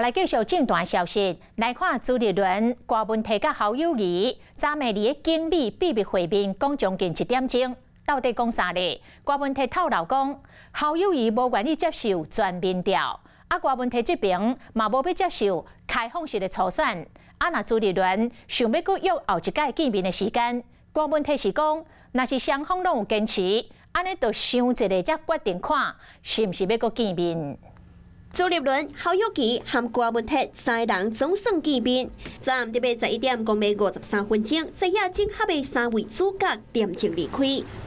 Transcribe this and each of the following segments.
来继续正段消息，来看朱立伦、郭文摕甲侯友宜昨暝伫个经理秘密会面讲将近1点钟，到底讲啥呢？郭文摕透露讲，侯友宜无愿意接受全民调，郭文摕这边嘛无要接受开放式的初选。若朱立伦想要搁约后一届见面的时间，郭文摕是讲，若是双方拢有坚持，安尼就想一下才决定看是毋是要搁见面。 朱立伦、侯友宜和郭文摕三人总算见面。昨暗特别11点讲要53分钟，在亚正合的3位主角点钟离开。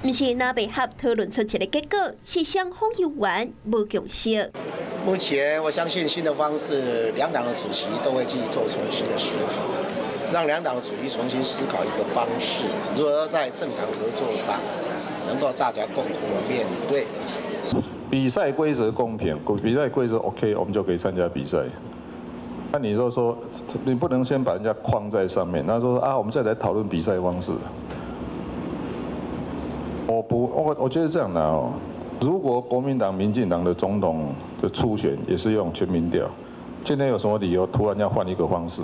不是那被合讨论出一个结果，是双方有缘无共识。目前我相信新的方式，两党的主席都会去做重新的思考，让两党的主席重新思考一个方式，如何在政党合作上能够大家共同的面对。 比赛规则公平，比赛规则 OK， 我们就可以参加比赛。那你说你不能先把人家框在上面，那说我们再来讨论比赛方式。我觉得这样的哦，如果国民党、民进党的总统的初选也是用全民调，今天有什么理由突然要换一个方式？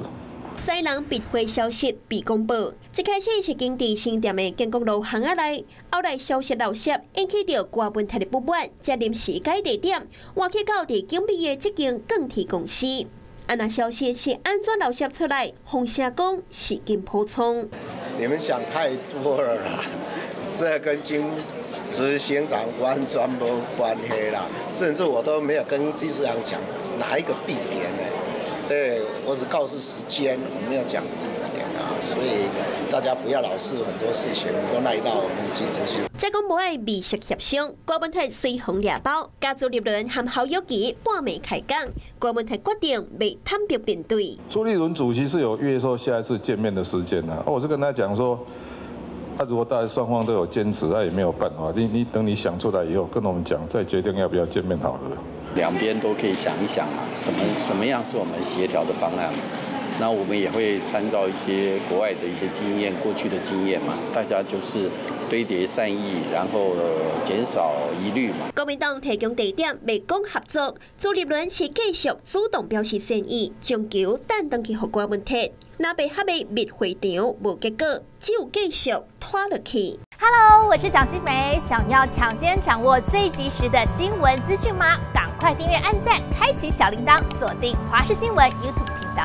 三人闭会消息被公布，一开始是经伫新店的建国路巷仔内，后来消息漏泄，引起到郭文摕的不满，才临时改地点，换去到伫景美的这间钢铁公司。那消息是安怎漏泄出来？风声讲是经补充。你们想太多了啦，这跟执行长完全无关系啦，甚至我都没有跟技术长讲哪一个地点呢。 对，我只告诉时间，我没有讲地点啊，所以大家不要老是很多事情都赖到我们经济去。再讲无爱密实协商，郭文摕随风掠包，加朱立伦和侯友宜半暝开讲，郭文摕决定未坦白面对。朱立伦主席是有约说下一次见面的时间啊，我是跟他讲说，如果大家双方都有坚持，也没有办法，你等你想出来以后跟我们讲，再决定要不要见面好了。 两边都可以想一想嘛，什么样是我们协调的方案嘛？那我们也会参照一些国外的一些经验、过去的经验嘛，大家就是堆叠善意，然后减少疑虑嘛。国民党提供地点未讲合作，朱立伦是继续主动表示善意，将球弹登去给郭文摕。那被合的密会场无结果，只有继续拖落去。 Hello， 我是蒋欣梅。想要抢先掌握最及时的新闻资讯吗？赶快订阅、按赞、开启小铃铛，锁定华视新闻 YouTube 频道。